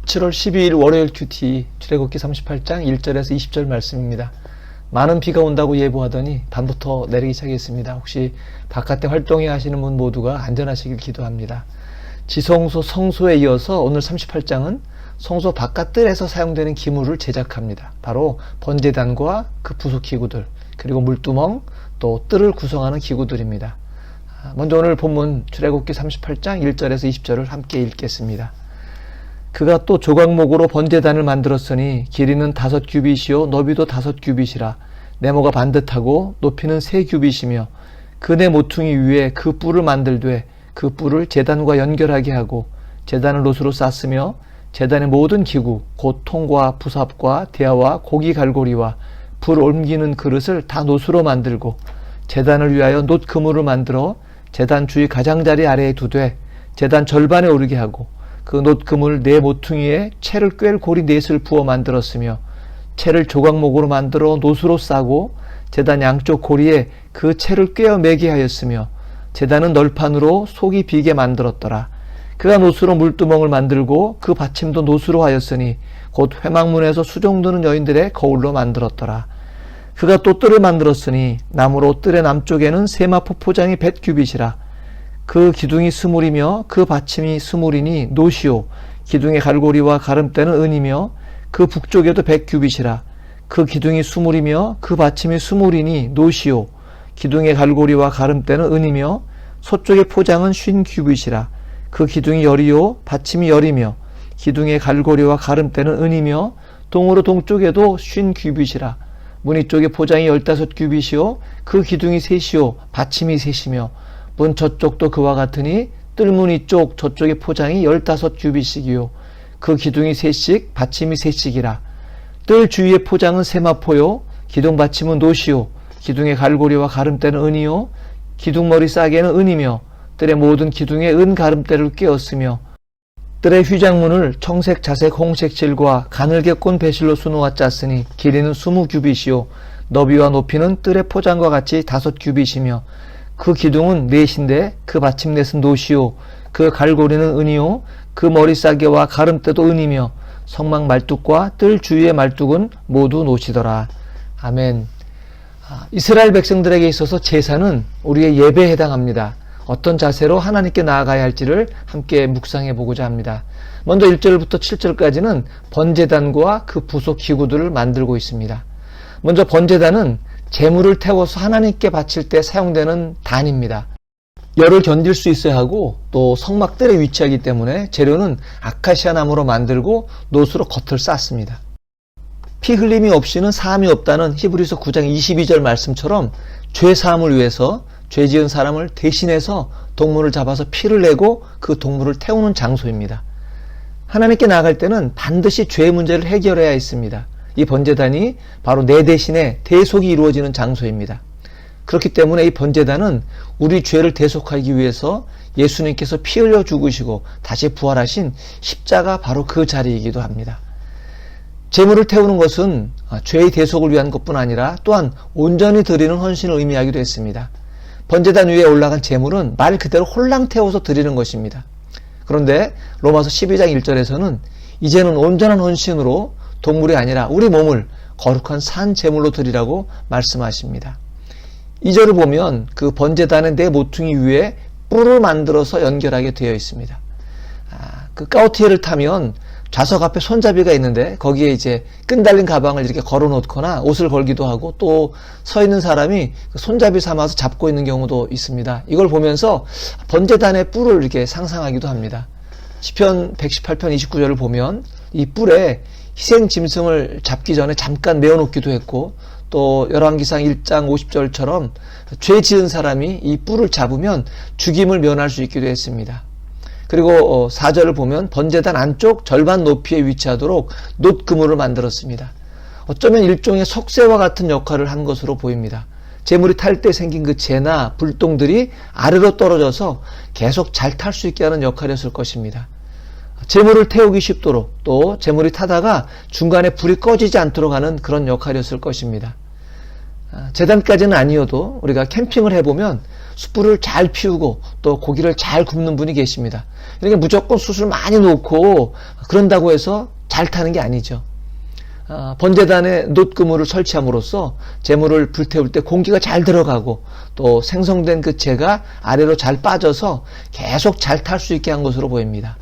7월 12일 월요일 큐티 출애굽기 38장 1절에서 20절 말씀입니다. 많은 비가 온다고 예보하더니 밤부터 내리기 시작했습니다. 혹시 바깥에 활동해 하시는 분 모두가 안전하시길 기도합니다. 지성소 성소에 이어서 오늘 38장은 성소 바깥뜰에서 사용되는 기물을 제작합니다. 바로 번제단과 그 부속 기구들, 그리고 물두멍, 또 뜰을 구성하는 기구들입니다. 먼저 오늘 본문 출애굽기 38장 1절에서 20절을 함께 읽겠습니다. 그가 또 조각목으로 번제단을 만들었으니 길이는 5규빗이요 너비도 5규빗이라 네모가 반듯하고 높이는 3규빗이며 그네 모퉁이 위에 그 뿔을 만들되 그 뿔을 제단과 연결하게 하고 제단을 노수로 쌌으며 제단의 모든 기구 곧 통과 부삽과 대야와 고기 갈고리와 불 옮기는 그릇을 다 노수로 만들고 제단을 위하여 놋 그물을 만들어 제단 주위 가장자리 아래에 두되 제단 절반에 오르게 하고 그 놋 그물 네 모퉁이에 채를 꿰를 고리 넷을 부어 만들었으며 채를 조각목으로 만들어 놋으로 싸고 제단 양쪽 고리에 그 채를 꿰어 매게 하였으며 제단은 널판으로 속이 비게 만들었더라. 그가 놋으로 물두멍을 만들고 그 받침도 놋으로 하였으니 곧 회막문에서 수종드는 여인들의 거울로 만들었더라. 그가 또 뜰을 만들었으니 나무로 뜰의 남쪽에는 세마포 포장이 100규빗이라 그 기둥이 스물이며 그 받침이 스물이니 놋이요 기둥의 갈고리와 가름대는 은이며 그 북쪽에도 100규빗이라 그 기둥이 스물이며 그 받침이 스물이니 놋이요 기둥의 갈고리와 가름대는 은이며 서쪽의 포장은 50규빗이라 그 기둥이 열이요 받침이 열이며 기둥의 갈고리와 가름대는 은이며 동으로 동쪽에도 50규빗이라 문 이쪽의 포장이 15규빗이요 그 기둥이 셋이요 받침이 셋이며 문 저쪽도 그와 같으니 뜰문 이쪽 저쪽의 포장이 15규빗씩이요 그 기둥이 셋씩 받침이 셋씩이라 뜰 주위의 포장은 세마포요 기둥 받침은 놋이요 기둥의 갈고리와 가름대는 은이요 기둥머리 싸개는 은이며 뜰의 모든 기둥에 은 가름대를 꿰었으며 뜰의 휘장문을 청색, 자색, 홍색 실과 가늘게 꼰 배실로 수놓아 짰으니 길이는 20규빗이요 너비와 높이는 뜰의 포장과 같이 5규빗이며 그 기둥은 넷인데 그 받침 넷은 놋이요 그 갈고리는 은이요 그 머리 싸개와 가름대도 은이며 성막 말뚝과 뜰 주위의 말뚝은 모두 놋이더라. 아멘. 이스라엘 백성들에게 있어서 제사는 우리의 예배에 해당합니다. 어떤 자세로 하나님께 나아가야 할지를 함께 묵상해 보고자 합니다. 먼저 1절부터 7절까지는 번제단과 그 부속 기구들을 만들고 있습니다. 먼저 번제단은 제물을 태워서 하나님께 바칠 때 사용되는 단입니다. 열을 견딜 수 있어야 하고 또 성막들에 위치하기 때문에 재료는 아카시아 나무로 만들고 놋으로 겉을 쌌습니다. 피 흘림이 없이는 사함이 없다는 히브리서 9장 22절 말씀처럼 죄 사함을 위해서 죄 지은 사람을 대신해서 동물을 잡아서 피를 내고 그 동물을 태우는 장소입니다. 하나님께 나아갈 때는 반드시 죄의 문제를 해결해야 했습니다. 이 번제단이 바로 내 대신에 대속이 이루어지는 장소입니다. 그렇기 때문에 이 번제단은 우리 죄를 대속하기 위해서 예수님께서 피 흘려 죽으시고 다시 부활하신 십자가 바로 그 자리이기도 합니다. 제물을 태우는 것은 죄의 대속을 위한 것뿐 아니라 또한 온전히 드리는 헌신을 의미하기도 했습니다. 번제단 위에 올라간 제물은 말 그대로 홀랑 태워서 드리는 것입니다. 그런데 로마서 12장 1절에서는 이제는 온전한 헌신으로 동물이 아니라 우리 몸을 거룩한 산 제물로 드리라고 말씀하십니다. 2절을 보면 그 번제단의 네 모퉁이 위에 뿔을 만들어서 연결하게 되어 있습니다. 그 까우티에를 타면 좌석 앞에 손잡이가 있는데 거기에 이제 끈 달린 가방을 이렇게 걸어 놓거나 옷을 걸기도 하고 또 서 있는 사람이 손잡이 삼아서 잡고 있는 경우도 있습니다. 이걸 보면서 번제단의 뿔을 이렇게 상상하기도 합니다. 시편 118편 29절을 보면 이 뿔에 희생 짐승을 잡기 전에 잠깐 메어놓기도 했고 또 열왕기상 1장 50절처럼 죄 지은 사람이 이 뿔을 잡으면 죽임을 면할 수 있기도 했습니다. 그리고 4절을 보면 번제단 안쪽 절반 높이에 위치하도록 놋 그물을 만들었습니다. 어쩌면 일종의 석쇠와 같은 역할을 한 것으로 보입니다. 제물이 탈 때 생긴 그 재나 불똥들이 아래로 떨어져서 계속 잘 탈 수 있게 하는 역할이었을 것입니다. 제물을 태우기 쉽도록 또 제물이 타다가 중간에 불이 꺼지지 않도록 하는 그런 역할이었을 것입니다. 제단까지는 아니어도 우리가 캠핑을 해보면 숯불을 잘 피우고 또 고기를 잘 굽는 분이 계십니다. 그러니까 무조건 숯을 많이 놓고 그런다고 해서 잘 타는 게 아니죠. 번제단에 놋그물을 설치함으로써 재물을 불태울 때 공기가 잘 들어가고 또 생성된 그 재가 아래로 잘 빠져서 계속 잘 탈 수 있게 한 것으로 보입니다.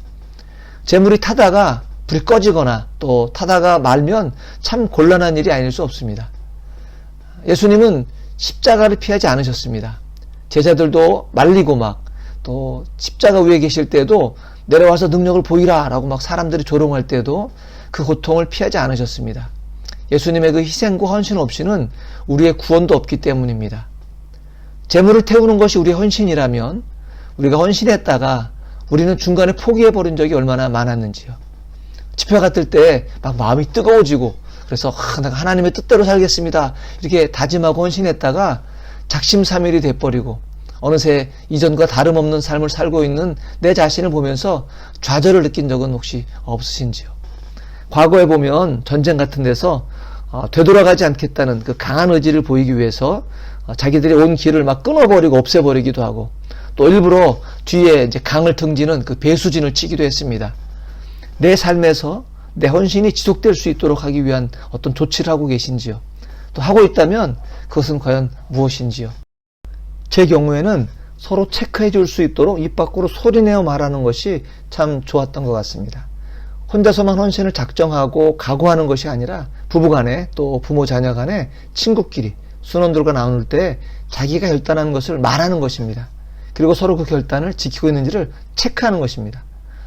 재물이 타다가 불이 꺼지거나 또 타다가 말면 참 곤란한 일이 아닐 수 없습니다. 예수님은 십자가를 피하지 않으셨습니다. 제자들도 말리고 막 또 십자가 위에 계실 때도 내려와서 능력을 보이라 라고 막 사람들이 조롱할 때도 그 고통을 피하지 않으셨습니다. 예수님의 그 희생과 헌신 없이는 우리의 구원도 없기 때문입니다. 재물을 태우는 것이 우리의 헌신이라면 우리가 헌신했다가 우리는 중간에 포기해버린 적이 얼마나 많았는지요. 집회 갔을 때 막 마음이 뜨거워지고 그래서 내가 하나님의 뜻대로 살겠습니다 이렇게 다짐하고 헌신했다가 작심삼일이 돼버리고 어느새 이전과 다름없는 삶을 살고 있는 내 자신을 보면서 좌절을 느낀 적은 혹시 없으신지요? 과거에 보면 전쟁 같은 데서 되돌아가지 않겠다는 그 강한 의지를 보이기 위해서 자기들이 온 길을 막 끊어버리고 없애버리기도 하고 또 일부러 뒤에 이제 강을 등지는 그 배수진을 치기도 했습니다. 내 삶에서 내 헌신이 지속될 수 있도록 하기 위한 어떤 조치를 하고 계신지요? 또 하고 있다면 그것은 과연 무엇인지요? 제 경우에는 서로 체크해 줄 수 있도록 입 밖으로 소리내어 말하는 것이 참 좋았던 것 같습니다. 혼자서만 헌신을 작정하고 각오하는 것이 아니라 부부간에 또 부모 자녀 간에 친구끼리 순원들과 나눌 때 자기가 결단하는 것을 말하는 것입니다. 그리고 서로 그 결단을 지키고 있는지를 체크하는 것입니다.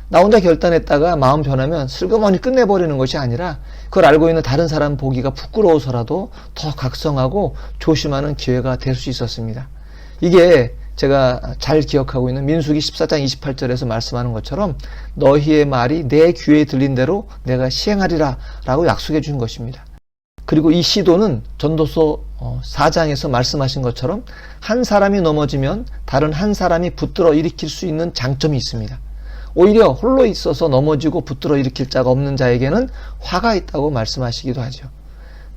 나 혼자 결단했다가 마음 변하면 슬그머니 끝내버리는 것이 아니라 그걸 알고 있는 다른 사람 보기가 부끄러워서라도 더 각성하고 조심하는 기회가 될 수 있었습니다. 이게 제가 잘 기억하고 있는 민수기 14장 28절에서 말씀하는 것처럼 너희의 말이 내 귀에 들린 대로 내가 시행하리라 라고 약속해 준 것입니다. 그리고 이 시도는 전도서 4장에서 말씀하신 것처럼 한 사람이 넘어지면 다른 한 사람이 붙들어 일으킬 수 있는 장점이 있습니다. 오히려 홀로 있어서 넘어지고 붙들어 일으킬 자가 없는 자에게는 화가 있다고 말씀하시기도 하죠.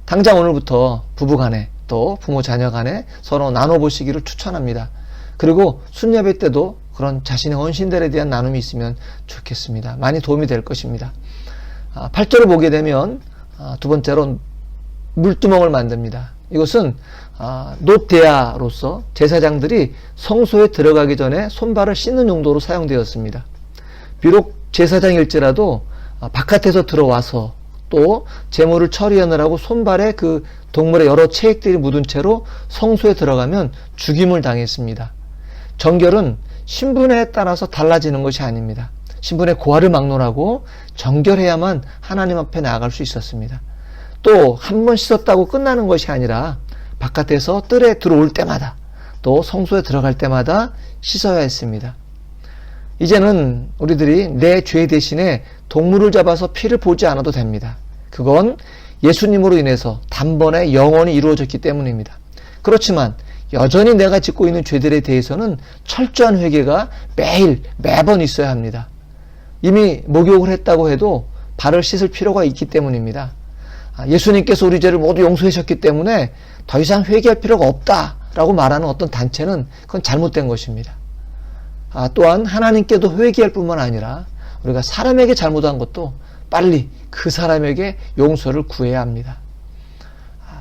당장 오늘부터 부부간에 또 부모 자녀 간에 서로 나눠보시기를 추천합니다. 그리고 순례배 때도 그런 자신의 헌신들에 대한 나눔이 있으면 좋겠습니다. 많이 도움이 될 것입니다. 8절을 보게 되면 두 번째로 물두멍을 만듭니다. 이것은 놋대야로서 제사장들이 성소에 들어가기 전에 손발을 씻는 용도로 사용되었습니다. 비록 제사장일지라도 바깥에서 들어와서 또 제물을 처리하느라고 손발에 그 동물의 여러 체액들이 묻은 채로 성소에 들어가면 죽임을 당했습니다. 정결은 신분에 따라서 달라지는 것이 아닙니다. 신분의 고하를 막론하고 정결해야만 하나님 앞에 나아갈 수 있었습니다. 또 한 번 씻었다고 끝나는 것이 아니라 바깥에서 뜰에 들어올 때마다 또 성소에 들어갈 때마다 씻어야 했습니다. 이제는 우리들이 내 죄 대신에 동물을 잡아서 피를 보지 않아도 됩니다. 그건 예수님으로 인해서 단번에 영원히 이루어졌기 때문입니다. 그렇지만 여전히 내가 짓고 있는 죄들에 대해서는 철저한 회개가 매번 있어야 합니다. 이미 목욕을 했다고 해도 발을 씻을 필요가 있기 때문입니다. 예수님께서 우리 죄를 모두 용서하셨기 때문에 더 이상 회개할 필요가 없다라고 말하는 어떤 단체는 그건 잘못된 것입니다. 또한 하나님께도 회개할 뿐만 아니라 우리가 사람에게 잘못한 것도 빨리 그 사람에게 용서를 구해야 합니다.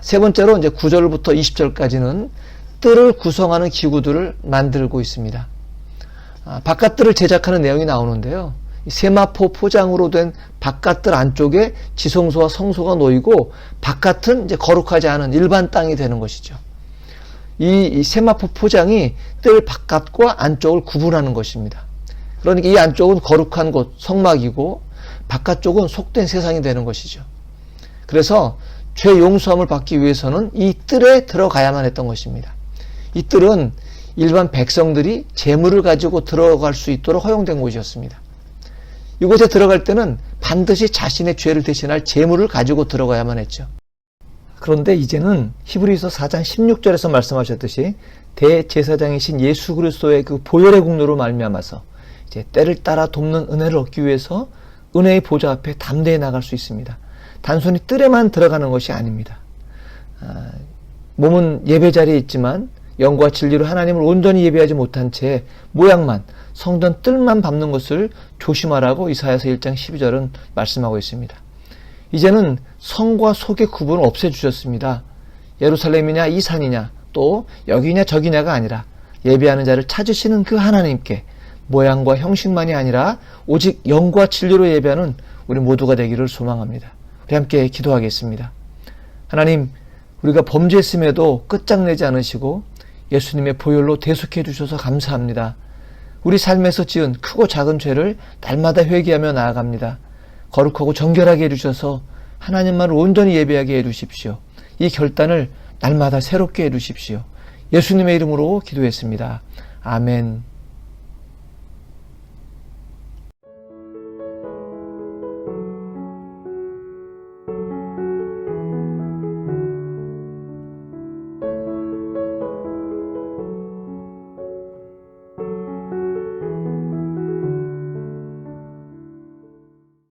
세 번째로 이제 9절부터 20절까지는 뜰을 구성하는 기구들을 만들고 있습니다. 바깥뜰을 제작하는 내용이 나오는데요. 세마포 포장으로 된 바깥뜰 안쪽에 지성소와 성소가 놓이고 바깥은 이제 거룩하지 않은 일반 땅이 되는 것이죠. 이 세마포 포장이 뜰 바깥과 안쪽을 구분하는 것입니다. 그러니까 이 안쪽은 거룩한 곳, 성막이고 바깥쪽은 속된 세상이 되는 것이죠. 그래서 죄 용서함을 받기 위해서는 이 뜰에 들어가야만 했던 것입니다. 이 뜰은 일반 백성들이 재물을 가지고 들어갈 수 있도록 허용된 곳이었습니다. 이곳에 들어갈 때는 반드시 자신의 죄를 대신할 재물을 가지고 들어가야만 했죠. 그런데 이제는 히브리서 4장 16절에서 말씀하셨듯이 대제사장이신 예수 그리스도의 그 보혈의 공로로 말미암아서 이제 때를 따라 돕는 은혜를 얻기 위해서 은혜의 보좌 앞에 담대히 나갈 수 있습니다. 단순히 뜰에만 들어가는 것이 아닙니다. 몸은 예배 자리에 있지만 영과 진리로 하나님을 온전히 예배하지 못한 채 모양만, 성전 뜰만 밟는 것을 조심하라고 이사야서 1장 12절은 말씀하고 있습니다. 이제는 성과 속의 구분을 없애주셨습니다. 예루살렘이냐 이 산이냐 또 여기냐 저기냐가 아니라 예배하는 자를 찾으시는 그 하나님께 모양과 형식만이 아니라 오직 영과 진리로 예배하는 우리 모두가 되기를 소망합니다. 우리 함께 기도하겠습니다. 하나님, 우리가 범죄했음에도 끝장내지 않으시고 예수님의 보혈로 대속해 주셔서 감사합니다. 우리 삶에서 지은 크고 작은 죄를 날마다 회개하며 나아갑니다. 거룩하고 정결하게 해주셔서 하나님만을 온전히 예배하게 해주십시오. 이 결단을 날마다 새롭게 해주십시오. 예수님의 이름으로 기도했습니다. 아멘.